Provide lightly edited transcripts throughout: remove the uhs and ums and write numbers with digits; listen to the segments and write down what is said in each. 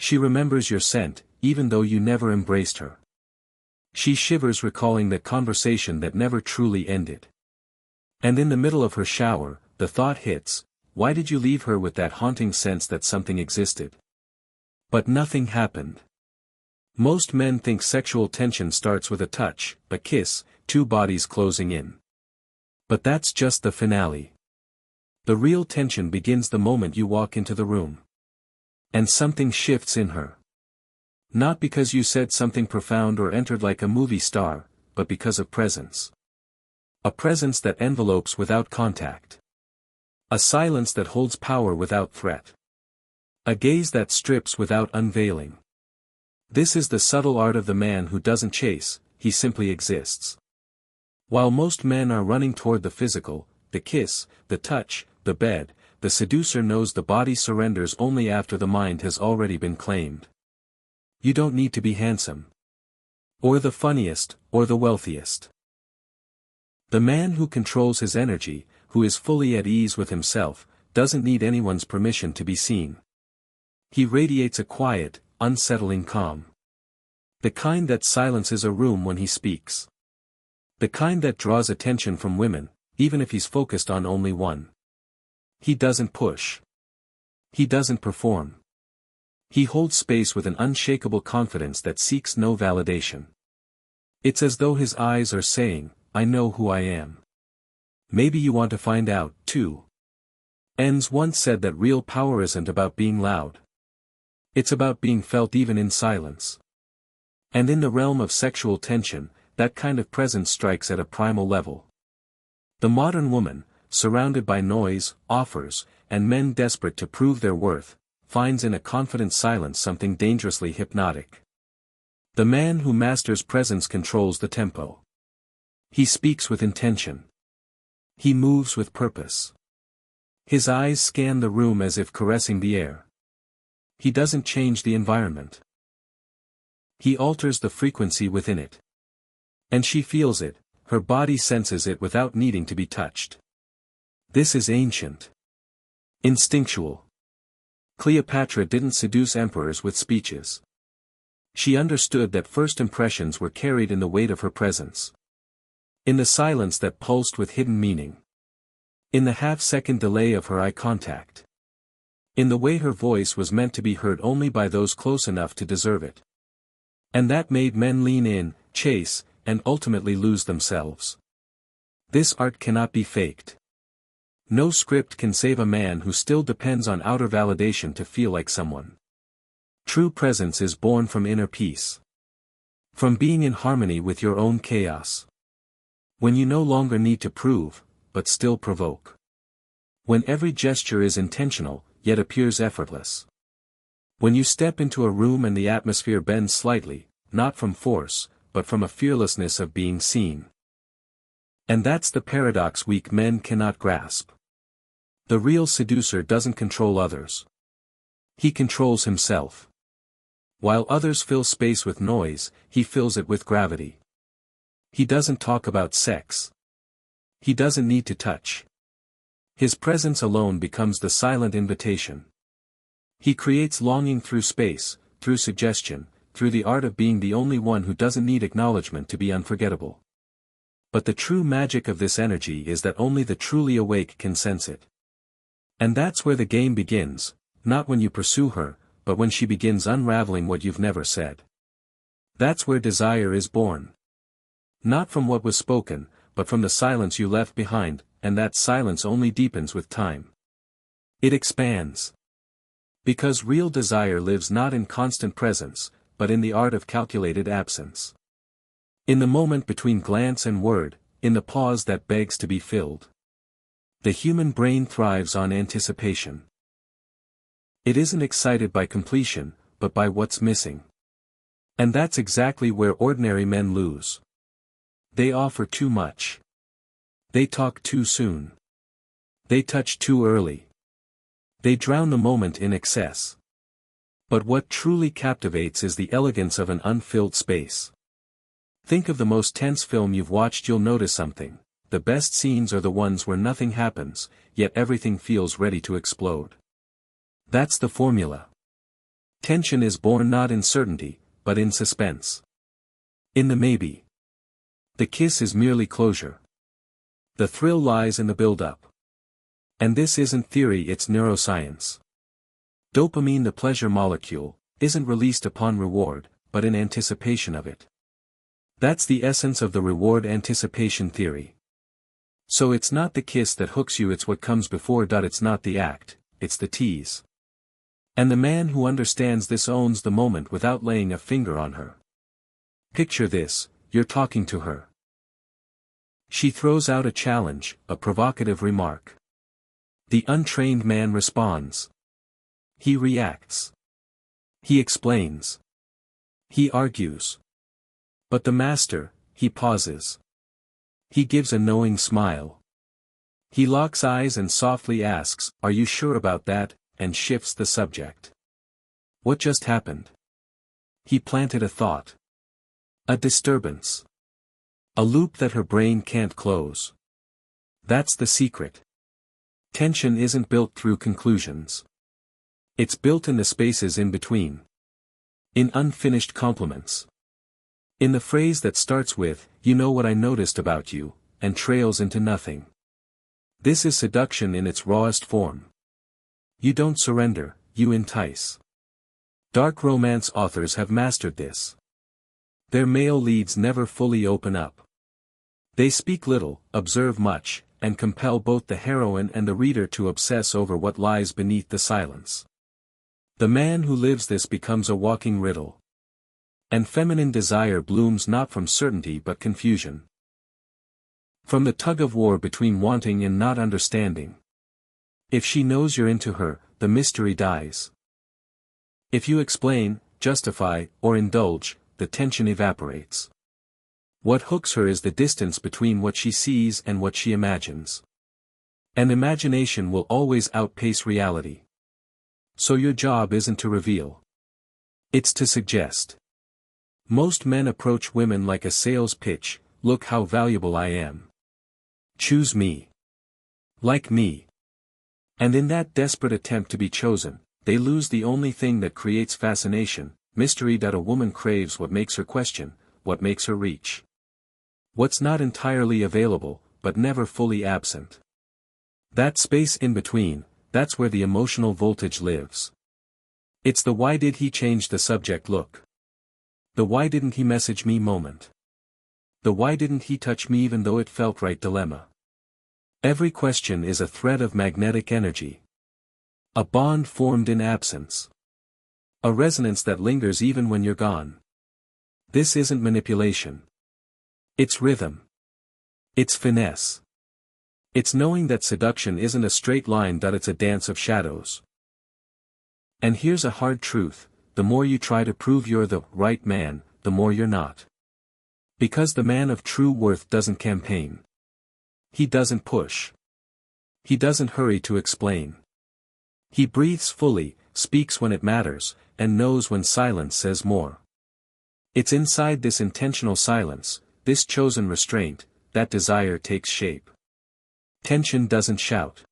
She remembers your scent, even though you never embraced her. She shivers recalling that conversation that never truly ended. And in the middle of her shower, the thought hits, why did you leave her with that haunting sense that something existed? But nothing happened. Most men think sexual tension starts with a touch, a kiss, two bodies closing in. But that's just the finale. The real tension begins the moment you walk into the room. And something shifts in her. Not because you said something profound or entered like a movie star, but because of presence. A presence that envelopes without contact. A silence that holds power without threat. A gaze that strips without unveiling. This is the subtle art of the man who doesn't chase, he simply exists. While most men are running toward the physical, the kiss, the touch, the bed, the seducer knows the body surrenders only after the mind has already been claimed. You don't need to be handsome. Or the funniest, or the wealthiest. The man who controls his energy, who is fully at ease with himself, doesn't need anyone's permission to be seen. He radiates a quiet, unsettling calm. The kind that silences a room when he speaks. The kind that draws attention from women, even if he's focused on only one. He doesn't push. He doesn't perform. He holds space with an unshakable confidence that seeks no validation. It's as though his eyes are saying, I know who I am. Maybe you want to find out, too. Enns once said that real power isn't about being loud. It's about being felt even in silence. And in the realm of sexual tension, that kind of presence strikes at a primal level. The modern woman, surrounded by noise, offers, and men desperate to prove their worth, finds in a confident silence something dangerously hypnotic. The man who masters presence controls the tempo. He speaks with intention. He moves with purpose. His eyes scan the room as if caressing the air. He doesn't change the environment. He alters the frequency within it. And she feels it, her body senses it without needing to be touched. This is ancient. Instinctual. Cleopatra didn't seduce emperors with speeches. She understood that first impressions were carried in the weight of her presence. In the silence that pulsed with hidden meaning. In the half-second delay of her eye contact. In the way her voice was meant to be heard only by those close enough to deserve it. And that made men lean in, chase, and ultimately lose themselves. This art cannot be faked. No script can save a man who still depends on outer validation to feel like someone. True presence is born from inner peace. From being in harmony with your own chaos. When you no longer need to prove, but still provoke. When every gesture is intentional, yet appears effortless. When you step into a room and the atmosphere bends slightly, not from force, but from a fearlessness of being seen. And that's the paradox weak men cannot grasp. The real seducer doesn't control others. He controls himself. While others fill space with noise, he fills it with gravity. He doesn't talk about sex. He doesn't need to touch. His presence alone becomes the silent invitation. He creates longing through space, through suggestion, through the art of being the only one who doesn't need acknowledgement to be unforgettable. But the true magic of this energy is that only the truly awake can sense it. And that's where the game begins, not when you pursue her, but when she begins unraveling what you've never said. That's where desire is born. Not from what was spoken, but from the silence you left behind, and that silence only deepens with time. It expands. Because real desire lives not in constant presence, but in the art of calculated absence. In the moment between glance and word, in the pause that begs to be filled. The human brain thrives on anticipation. It isn't excited by completion, but by what's missing. And that's exactly where ordinary men lose. They offer too much. They talk too soon. They touch too early. They drown the moment in excess. But what truly captivates is the elegance of an unfilled space. Think of the most tense film you've watched. You'll notice something. The best scenes are the ones where nothing happens, yet everything feels ready to explode. That's the formula. Tension is born not in certainty, but in suspense. In the maybe. The kiss is merely closure. The thrill lies in the build-up. And this isn't theory, it's neuroscience. Dopamine, the pleasure molecule, isn't released upon reward, but in anticipation of it. That's the essence of the reward anticipation theory. So it's not the kiss that hooks you, it's what comes before. It's not the act, it's the tease. And the man who understands this owns the moment without laying a finger on her. Picture this, you're talking to her. She throws out a challenge, a provocative remark. The untrained man responds. He reacts. He explains. He argues. But the master, he pauses. He gives a knowing smile. He locks eyes and softly asks, "Are you sure about that?" and shifts the subject. What just happened? He planted a thought. A disturbance. A loop that her brain can't close. That's the secret. Tension isn't built through conclusions. It's built in the spaces in between. In unfinished compliments. In the phrase that starts with, "You know what I noticed about you," and trails into nothing. This is seduction in its rawest form. You don't surrender, you entice. Dark romance authors have mastered this. Their male leads never fully open up. They speak little, observe much, and compel both the heroine and the reader to obsess over what lies beneath the silence. The man who lives this becomes a walking riddle. And feminine desire blooms not from certainty but confusion. From the tug-of-war between wanting and not understanding. If she knows you're into her, the mystery dies. If you explain, justify, or indulge, the tension evaporates. What hooks her is the distance between what she sees and what she imagines. And imagination will always outpace reality. So your job isn't to reveal. It's to suggest. Most men approach women like a sales pitch, "Look how valuable I am. Choose me. Like me." And in that desperate attempt to be chosen, they lose the only thing that creates fascination, mystery. A woman craves what makes her question, what makes her reach. What's not entirely available, but never fully absent. That space in between, that's where the emotional voltage lives. It's the "why did he change the subject" look. The "why didn't he message me" moment. The "why didn't he touch me even though it felt right" dilemma. Every question is a thread of magnetic energy. A bond formed in absence. A resonance that lingers even when you're gone. This isn't manipulation. It's rhythm. It's finesse. It's knowing that seduction isn't a straight line. It's a dance of shadows. And here's a hard truth, the more you try to prove you're the right man, the more you're not. Because the man of true worth doesn't campaign. He doesn't push. He doesn't hurry to explain. He breathes fully, speaks when it matters, and knows when silence says more. It's inside this intentional silence, this chosen restraint, that desire takes shape. Tension doesn't shout.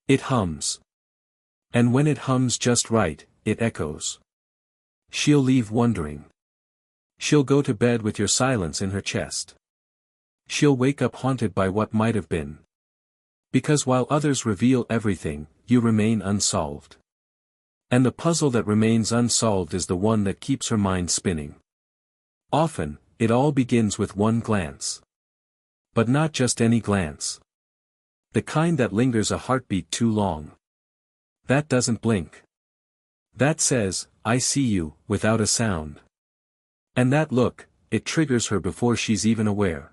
It hums. And when it hums just right, it echoes. She'll leave wondering. She'll go to bed with your silence in her chest. She'll wake up haunted by what might have been. Because while others reveal everything, you remain unsolved. And the puzzle that remains unsolved is the one that keeps her mind spinning. Often, it all begins with one glance. But not just any glance. The kind that lingers a heartbeat too long. That doesn't blink. That says, "I see you," without a sound. And that look, it triggers her before she's even aware.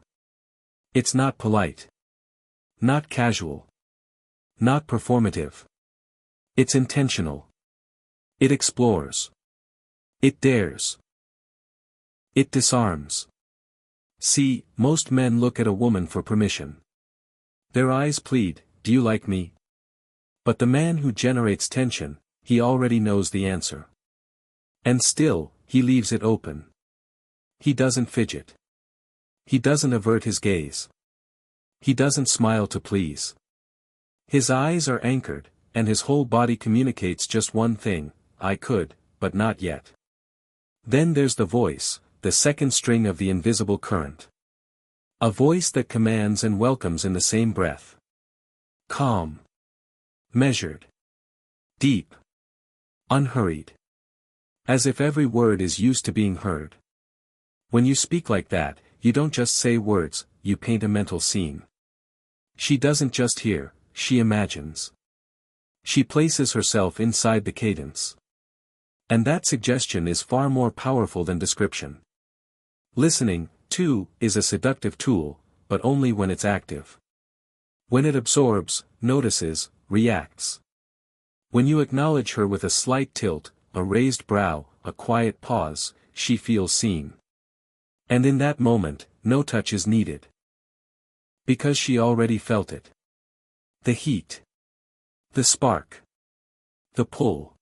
It's not polite. Not casual. Not performative. It's intentional. It explores. It dares. It disarms. See, most men look at a woman for permission. Their eyes plead, "Do you like me?" But the man who generates tension, he already knows the answer. And still, he leaves it open. He doesn't fidget. He doesn't avert his gaze. He doesn't smile to please. His eyes are anchored, and his whole body communicates just one thing: I could, but not yet. Then there's the voice, the second string of the invisible current. A voice that commands and welcomes in the same breath. Calm. Measured. Deep. Unhurried. As if every word is used to being heard. When you speak like that, you don't just say words, you paint a mental scene. She doesn't just hear, she imagines. She places herself inside the cadence. And that suggestion is far more powerful than description. Listening, too, is a seductive tool, but only when it's active. When it absorbs, notices, reacts. When you acknowledge her with a slight tilt, a raised brow, a quiet pause, she feels seen. And in that moment, no touch is needed. Because she already felt it. The heat. The spark. The pull.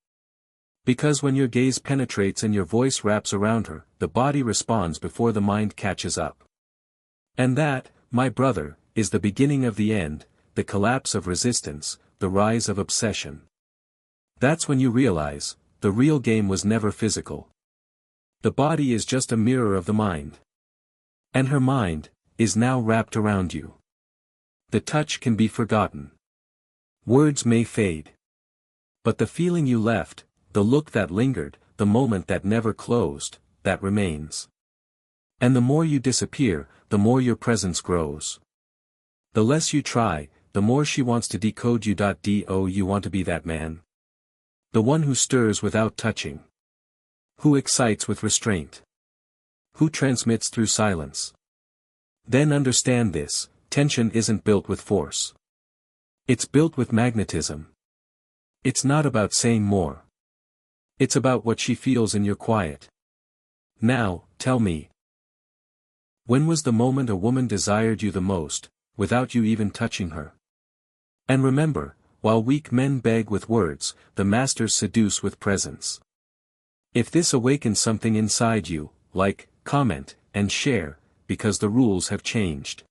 Because when your gaze penetrates and your voice wraps around her, the body responds before the mind catches up. And that, my brother, is the beginning of the end, the collapse of resistance, the rise of obsession. That's when you realize, the real game was never physical. The body is just a mirror of the mind. And her mind, is now wrapped around you. The touch can be forgotten. Words may fade. But the feeling you left, the look that lingered, the moment that never closed, that remains. And the more you disappear, the more your presence grows. The less you try, the more she wants to decode you. Do you want to be that man? The one who stirs without touching. Who excites with restraint. Who transmits through silence. Then understand this, tension isn't built with force. It's built with magnetism. It's not about saying more. It's about what she feels in your quiet. Now, tell me. When was the moment a woman desired you the most, without you even touching her? And remember, while weak men beg with words, the masters seduce with presence. If this awakens something inside you, like, comment, and share, because the rules have changed.